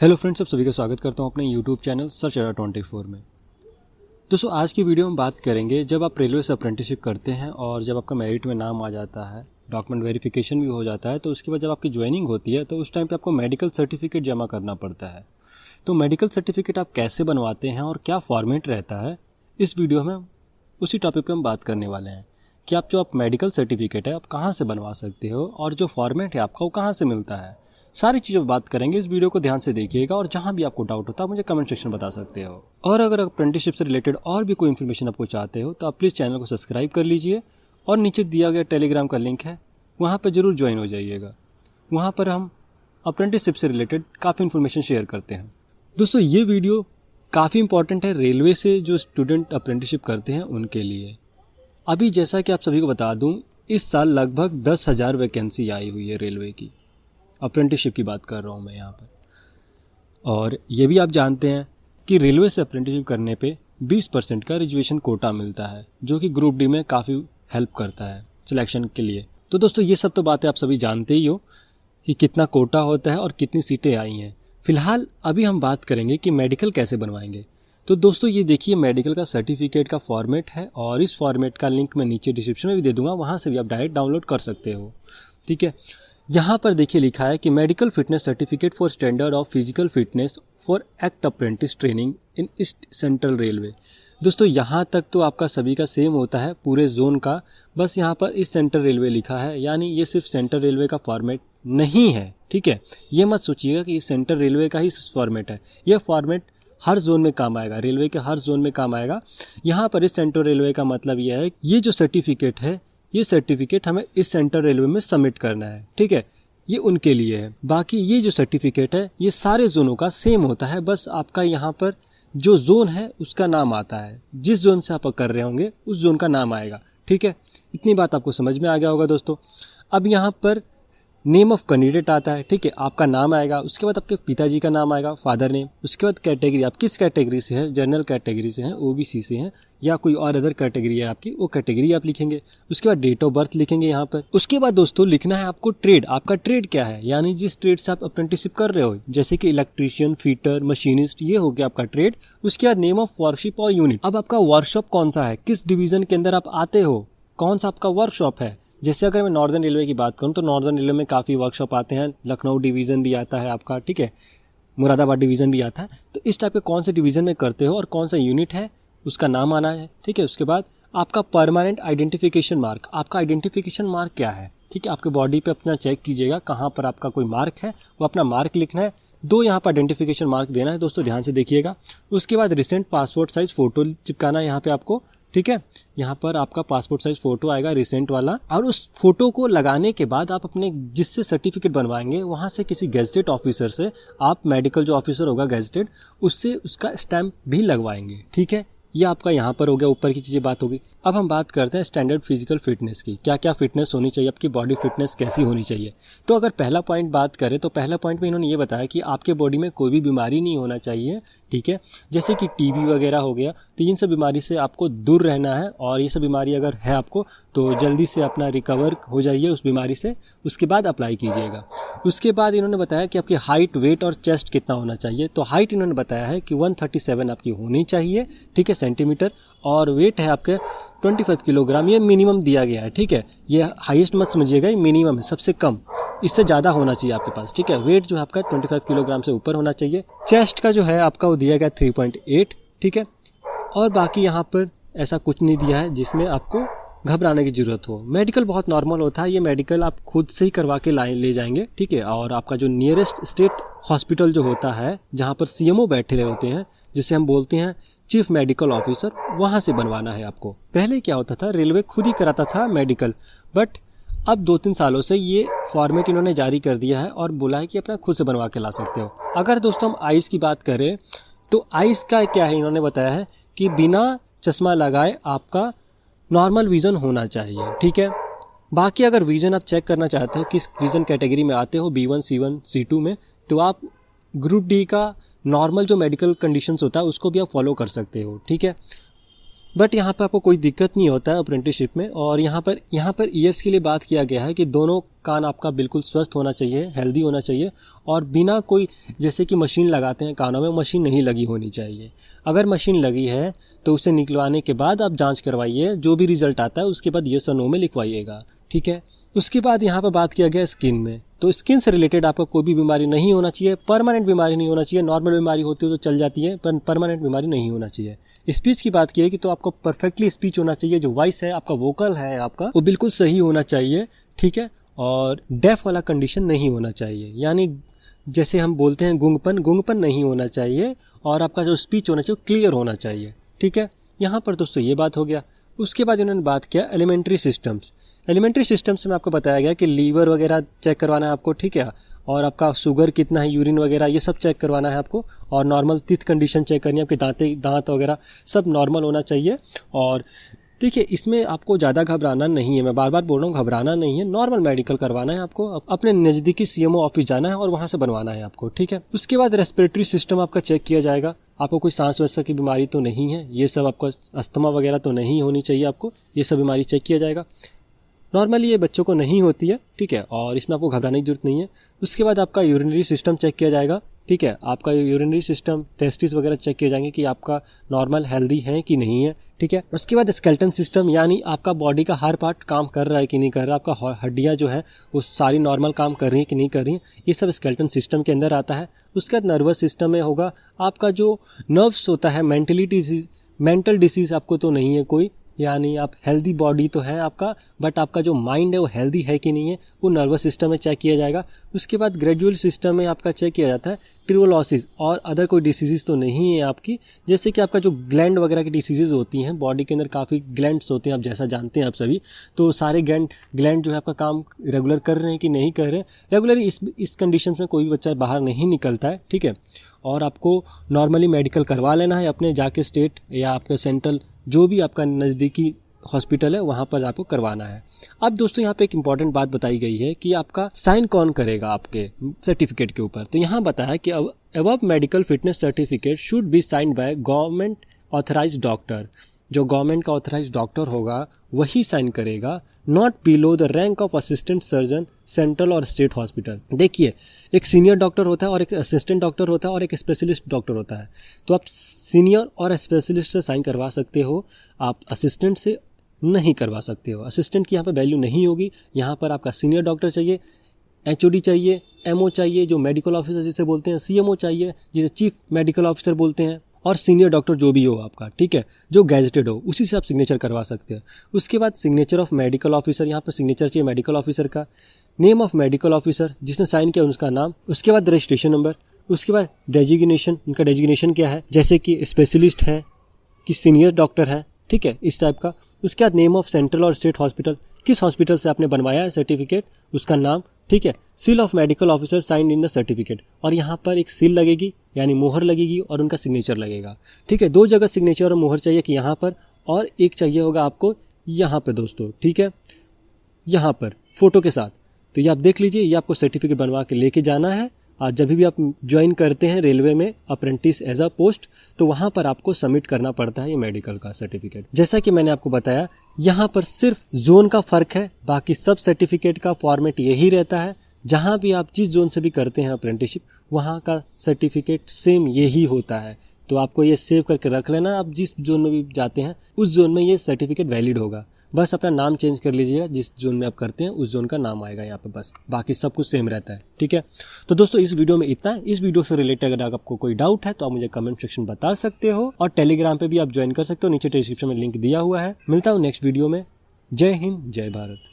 Hello friends, आप सभी का स्वागत करता हूं अपने यूट्यूब चैनल सर्च 24 में। दोस्तों, आज की वीडियो में बात करेंगे जब आप रेलवे से अप्रेंटिसशिप करते हैं और जब आपका मेरिट में नाम आ जाता है, डॉक्यूमेंट वेरिफिकेशन भी हो जाता है, तो उसके बाद जब आपकी ज्वाइनिंग होती है तो उस टाइम पे आपको मेडिकल सर्टिफिकेट जमा करना पड़ता है। तो मेडिकल सर्टिफिकेट आप कैसे बनवाते हैं और क्या फॉर्मेट रहता है, इस वीडियो में उसी टॉपिक पर हम बात करने वाले हैं कि आप मेडिकल सर्टिफिकेट है आप कहाँ से बनवा सकते हो और जो फॉर्मेट है आपका वो कहाँ से मिलता है। सारी चीज़ों पर बात करेंगे। इस वीडियो को ध्यान से देखिएगा और जहाँ भी आपको डाउट होता है मुझे कमेंट सेक्शन में बता सकते हो। और अगर अप्रेंटिसशिप से रिलेटेड और भी कोई इन्फॉर्मेशन आपको चाहते हो तो आप प्लीज़ चैनल को सब्सक्राइब कर लीजिए और नीचे दिया गया टेलीग्राम का लिंक है, वहाँ पर ज़रूर ज्वाइन हो जाइएगा। वहाँ पर हम अप्रेंटिसशिप से रिलेटेड काफ़ी इन्फॉर्मेशन शेयर करते हैं। दोस्तों, ये वीडियो काफ़ी इंपॉर्टेंट है रेलवे से जो स्टूडेंट अप्रेंटिसशिप करते हैं उनके लिए। अभी जैसा कि आप सभी को बता दूं, इस साल लगभग 10,000 वैकेंसी आई हुई है रेलवे की। अप्रेंटिसशिप की बात कर रहा हूं मैं यहाँ पर। और ये भी आप जानते हैं कि रेलवे से अप्रेंटिसशिप करने पे 20% का रिजर्वेशन कोटा मिलता है, जो कि ग्रुप डी में काफ़ी हेल्प करता है सिलेक्शन के लिए। तो दोस्तों, ये सब तो बातें आप सभी जानते ही हो कि कितना कोटा होता है और कितनी सीटें आई हैं। फिलहाल अभी हम बात करेंगे कि मेडिकल कैसे बनवाएंगे। तो दोस्तों, ये देखिए मेडिकल का सर्टिफिकेट का फॉर्मेट है और इस फॉर्मेट का लिंक मैं नीचे डिस्क्रिप्शन में भी दे दूंगा, वहाँ से भी आप डायरेक्ट डाउनलोड कर सकते हो। ठीक है, यहाँ पर देखिए लिखा है कि medical fitness certificate for standard of physical fitness for act apprentice training in east central railway. दोस्तों, यहाँ तक तो आपका सभी का सेम होता है पूरे जोन का, बस यहाँ पर ईस्ट सेंट्रल रेलवे लिखा है, यानी ये सिर्फ सेंट्रल रेलवे का फॉर्मेट नहीं है। ठीक है, ये मत सोचिएगा कि ये सेंट्रल रेलवे का ही फॉर्मेट है। यह फॉर्मेट हर जोन में काम आएगा, रेलवे के हर जोन में काम आएगा। यहाँ पर इस सेंट्रल रेलवे का मतलब यह है, ये जो सर्टिफिकेट है ये सर्टिफिकेट हमें इस सेंट्रल रेलवे में सबमिट करना है। ठीक है, ये उनके लिए है। बाकी ये जो सर्टिफिकेट है ये सारे जोनों का सेम होता है, बस आपका यहाँ पर जो जोन है उसका नाम आता है। जिस जोन से आप कर रहे होंगे उस जोन का नाम आएगा। ठीक है, इतनी बात आपको समझ में आ गया होगा दोस्तों। अब यहाँ पर नेम ऑफ कैंडिडेट आता है। ठीक है, आपका नाम आएगा, उसके बाद आपके पिताजी का नाम आएगा, फादर नेम, उसके बाद कैटेगरी, आप किस कैटेगरी से है, जनरल कैटेगरी से हैं, ओबीसी से हैं या कोई और अदर कैटेगरी है आपकी, वो कैटेगरी आप लिखेंगे। उसके बाद डेट ऑफ बर्थ लिखेंगे यहाँ पर। उसके बाद दोस्तों लिखना है आपको ट्रेड, आपका ट्रेड क्या है, यानी जिस ट्रेड से आप अप्रेंटिसशिप कर रहे हो, जैसे कि इलेक्ट्रीशियन, फीटर, मशीनिस्ट, ये हो गया आपका ट्रेड। उसके बाद नेम ऑफ वर्कशॉप और यूनिट। अब आपका वर्कशॉप कौन सा है, किस डिवीजन के अंदर आप आते हो, कौन सा आपका वर्कशॉप है। जैसे अगर मैं नॉर्दर्न रेलवे की बात करूं तो नॉर्दर्न रेलवे में काफ़ी वर्कशॉप आते हैं, लखनऊ डिवीज़न भी आता है आपका, ठीक है, मुरादाबाद डिवीज़न भी आता है। तो इस टाइप के कौन से डिवीज़न में करते हो और कौन सा यूनिट है उसका नाम आना है। ठीक है, उसके बाद आपका परमानेंट आइडेंटिफिकेशन मार्क, आपका आइडेंटिफिकेशन मार्क क्या है। ठीक है, आपके बॉडी पे अपना चेक कीजिएगा कहाँ पर आपका कोई मार्क है, वो अपना मार्क लिखना है। 2 यहाँ पर आइडेंटिफिकेशन मार्क देना है दोस्तों, ध्यान से देखिएगा। उसके बाद रिसेंट पासपोर्ट साइज फ़ोटो चिपकाना है यहाँ पे आपको। ठीक है, यहाँ पर आपका पासपोर्ट साइज फोटो आएगा रिसेंट वाला, और उस फोटो को लगाने के बाद आप अपने जिससे सर्टिफिकेट बनवाएंगे वहाँ से किसी गेजेटेड ऑफिसर से, आप मेडिकल जो ऑफिसर होगा गेजेटेड, उससे उसका स्टैंप भी लगवाएंगे। ठीक है, ये आपका यहाँ पर हो गया, ऊपर की चीज़ें बात होगी। अब हम बात करते हैं स्टैंडर्ड फिजिकल फिटनेस की, क्या क्या फिटनेस होनी चाहिए, आपकी बॉडी फिटनेस कैसी होनी चाहिए। तो अगर पहला पॉइंट बात करें तो पहला पॉइंट में इन्होंने ये बताया कि आपके बॉडी में कोई भी बीमारी नहीं होना चाहिए। ठीक है, जैसे कि टीबी वगैरह हो गया, तो इन सब बीमारी से आपको दूर रहना है, और ये सब बीमारी अगर है आपको तो जल्दी से अपना रिकवर हो जाइए उस बीमारी से, उसके बाद अप्लाई कीजिएगा। उसके बाद इन्होंने बताया कि आपकी हाइट, वेट और चेस्ट कितना होना चाहिए। तो हाइट इन्होंने बताया है कि 137 आपकी होनी चाहिए, ठीक है, सेंटीमीटर, और वेट है आपके 25 किलोग्राम, ये मिनिमम दिया गया है। ठीक है, ये हाईएस्ट मत समझिएगा, ये मिनिमम है, सबसे कम, इससे ज़्यादा होना चाहिए आपके पास। ठीक है, वेट जो है आपका 25 किलोग्राम से ऊपर होना चाहिए। चेस्ट का जो है आपका वो दिया गया 3.8। ठीक है, और बाकी यहाँ पर ऐसा कुछ नहीं दिया है जिसमें आपको घबराने की जरूरत हो। मेडिकल बहुत नॉर्मल होता है, ये मेडिकल आप खुद से ही करवा के ले जाएंगे। ठीक है, और आपका जो नियरेस्ट स्टेट हॉस्पिटल जो होता है, जहाँ पर सीएमओ बैठे रहे होते हैं, जिसे हम बोलते हैं चीफ मेडिकल ऑफिसर, वहाँ से बनवाना है आपको। पहले क्या होता था, रेलवे खुद ही कराता था मेडिकल, बट अब 2-3 सालों से ये फॉर्मेट इन्होंने जारी कर दिया है और बोला है कि अपना खुद से बनवा के ला सकते हो। अगर दोस्तों हम आइज़ की बात करें तो आइज़ का क्या है, इन्होंने बताया है कि बिना चश्मा लगाए आपका नॉर्मल विज़न होना चाहिए। ठीक है, बाकी अगर विज़न आप चेक करना चाहते हो किस विज़न कैटेगरी में आते हो, B1, C1, C2 में, तो आप ग्रुप डी का नॉर्मल जो मेडिकल कंडीशंस होता है उसको भी आप फॉलो कर सकते हो। ठीक है, बट यहाँ पर आपको कोई दिक्कत नहीं होता है अप्रेंटिसशिप में। और यहाँ पर ईयर्स के लिए बात किया गया है कि दोनों कान आपका बिल्कुल स्वस्थ होना चाहिए, हेल्दी होना चाहिए, और बिना कोई जैसे कि मशीन लगाते हैं कानों में, मशीन नहीं लगी होनी चाहिए। अगर मशीन लगी है तो उसे निकलवाने के बाद आप जांच करवाइए, जो भी रिजल्ट आता है उसके बाद येस और नो में लिखवाइएगा, ठीक है। उसके बाद यहाँ पर बात किया गया स्किन में, तो स्किन से रिलेटेड आपको कोई भी बीमारी नहीं होना चाहिए, परमानेंट बीमारी नहीं होना चाहिए। नॉर्मल बीमारी होती है तो चल जाती है, पर परमानेंट बीमारी नहीं होना चाहिए। स्पीच की बात की है कि तो आपको परफेक्टली स्पीच होना चाहिए, जो वॉइस है आपका, वोकल है आपका, वो बिल्कुल सही होना चाहिए, ठीक है। और डेफ वाला कंडीशन नहीं होना चाहिए, यानी जैसे हम बोलते हैं गुंगपन नहीं होना चाहिए, और आपका जो स्पीच होना चाहिए क्लियर होना चाहिए, ठीक है। यहाँ पर दोस्तों ये बात हो गया। उसके बाद इन्होंने बात किया एलिमेंट्री सिस्टम्स में आपको बताया गया कि लीवर वगैरह चेक करवाना है आपको, ठीक है, और आपका शुगर कितना है, यूरिन वगैरह ये सब चेक करवाना है आपको, और नॉर्मल टीथ कंडीशन चेक करनी है, आपके दांत वगैरह सब नॉर्मल होना चाहिए। और देखिए इसमें आपको ज़्यादा घबराना नहीं है, मैं बार बार बोल रहा हूँ, घबराना नहीं है, नॉर्मल मेडिकल करवाना है आपको, अपने नज़दीकी CMO ऑफिस जाना है और वहाँ से बनवाना है आपको, ठीक है। उसके बाद रेस्पिरेटरी सिस्टम आपका चेक किया जाएगा, आपको कोई सांस व्यवस्था की बीमारी तो नहीं है, ये सब आपको अस्थमा वगैरह तो नहीं होनी चाहिए आपको, ये सब बीमारी चेक किया जाएगा। नॉर्मली ये बच्चों को नहीं होती है, ठीक है, और इसमें आपको घबराने की जरूरत नहीं है। उसके बाद आपका यूरिनरी सिस्टम चेक किया जाएगा, ठीक है, आपका यूरिनरी सिस्टम, टेस्टिस वगैरह चेक किए जाएंगे कि आपका नॉर्मल हेल्दी है कि नहीं है, ठीक है। उसके बाद स्केलेटन सिस्टम, यानी आपका बॉडी का हर पार्ट काम कर रहा है कि नहीं कर रहा, आपका हड्डियां जो है वो सारी नॉर्मल काम कर रही है कि नहीं कर रही हैं, ये सब स्केलेटन सिस्टम के अंदर आता है। उसके बाद नर्वस सिस्टम में होगा आपका जो नर्व्स होता है, मेंटल डिसीज आपको तो नहीं है कोई, यानी आप हेल्दी बॉडी तो है आपका, बट आपका जो माइंड है वो हेल्दी है कि नहीं है, वो नर्वस सिस्टम में चेक किया जाएगा। उसके बाद ग्रेजुअल सिस्टम में आपका चेक किया जाता है ट्यूबरकुलोसिस और अदर कोई डिसीज़ तो नहीं है आपकी, जैसे कि आपका जो ग्लैंड वगैरह की डिसीज़ होती हैं, बॉडी के अंदर काफ़ी ग्लैंड्स होते हैं, आप जैसा जानते हैं आप सभी, तो सारे ग्लैंड जो है आपका काम रेगुलर कर रहे हैं कि नहीं कर रहे हैं। रेगुलर इस कंडीशन में कोई भी बच्चा बाहर नहीं निकलता है, ठीक है। और आपको नॉर्मली मेडिकल करवा लेना है अपने जाके स्टेट या आपका सेंट्रल जो भी आपका नज़दीकी हॉस्पिटल है वहाँ पर आपको करवाना है। अब दोस्तों यहाँ पे एक इम्पॉर्टेंट बात बताई गई है कि आपका साइन कौन करेगा आपके सर्टिफिकेट के ऊपर, तो यहाँ बताया कि above medical fitness certificate should be signed by government authorised doctor, जो गवर्नमेंट का ऑथराइज्ड डॉक्टर होगा वही साइन करेगा, not below the rank of assistant surgeon central और स्टेट हॉस्पिटल। देखिए एक सीनियर डॉक्टर होता है और एक असिस्टेंट डॉक्टर होता है और एक स्पेशलिस्ट डॉक्टर होता है, तो आप सीनियर और स्पेशलिस्ट से साइन करवा सकते हो, आप असिस्टेंट से नहीं करवा सकते हो। असिस्टेंट की यहाँ पर वैल्यू नहीं होगी, यहाँ पर आपका सीनियर डॉक्टर चाहिए, HOD चाहिए, MO चाहिए जो मेडिकल ऑफिसर जिसे बोलते हैं, CMO चाहिए जिसे चीफ मेडिकल ऑफिसर बोलते हैं, और सीनियर डॉक्टर जो भी हो आपका, ठीक है, जो गैजेटेड हो उसी से आप सिग्नेचर करवा सकते हैं। उसके बाद सिग्नेचर ऑफ मेडिकल ऑफिसर, यहाँ पर सिग्नेचर चाहिए मेडिकल ऑफिसर का, नेम ऑफ मेडिकल ऑफिसर जिसने साइन किया उसका नाम, उसके बाद रजिस्ट्रेशन नंबर, उसके बाद डेजिग्नेशन, उनका डेजिग्नेशन क्या है, जैसे कि स्पेशलिस्ट है कि सीनियर डॉक्टर है, ठीक है, इस टाइप का। उसके बाद नेम ऑफ सेंट्रल और स्टेट हॉस्पिटल, किस हॉस्पिटल से आपने बनवाया है सर्टिफिकेट उसका नाम, ठीक है। Seal of medical officer signed in the certificate, और यहाँ पर एक सील लगेगी यानी मोहर लगेगी और उनका सिग्नेचर लगेगा, ठीक है। 2 जगह सिग्नेचर और मोहर चाहिए कि यहाँ पर, और एक चाहिए होगा आपको यहाँ पे दोस्तों, ठीक है, यहाँ पर फोटो के साथ। तो ये आप देख लीजिए, ये आपको सर्टिफिकेट बनवा के लेके जाना है। आज जब भी आप ज्वाइन करते हैं रेलवे में अप्रेंटिस एज अ पोस्ट, तो वहाँ पर आपको सबमिट करना पड़ता है ये मेडिकल का सर्टिफिकेट। जैसा कि मैंने आपको बताया यहाँ पर सिर्फ जोन का फ़र्क है, बाकी सब सर्टिफिकेट का फॉर्मेट यही रहता है। जहाँ भी आप जिस जोन से भी करते हैं अप्रेंटिसशिप, वहाँ का सर्टिफिकेट सेम यही होता है। तो आपको ये सेव करके रख लेना, आप जिस जोन में भी जाते हैं उस जोन में ये सर्टिफिकेट वैलिड होगा। बस अपना नाम चेंज कर लीजिएगा, जिस जोन में आप करते हैं उस जोन का नाम आएगा यहाँ पे, बस बाकी सब कुछ सेम रहता है, ठीक है। तो दोस्तों इस वीडियो में इतना है। इस वीडियो से रिलेटेड अगर आपको कोई डाउट है तो आप मुझे कमेंट सेक्शन बता सकते हो, और टेलीग्राम पे भी आप ज्वाइन कर सकते हो, नीचे डिस्क्रिप्शन में लिंक दिया हुआ है। मिलता हूँ नेक्स्ट वीडियो में। जय हिंद, जय भारत।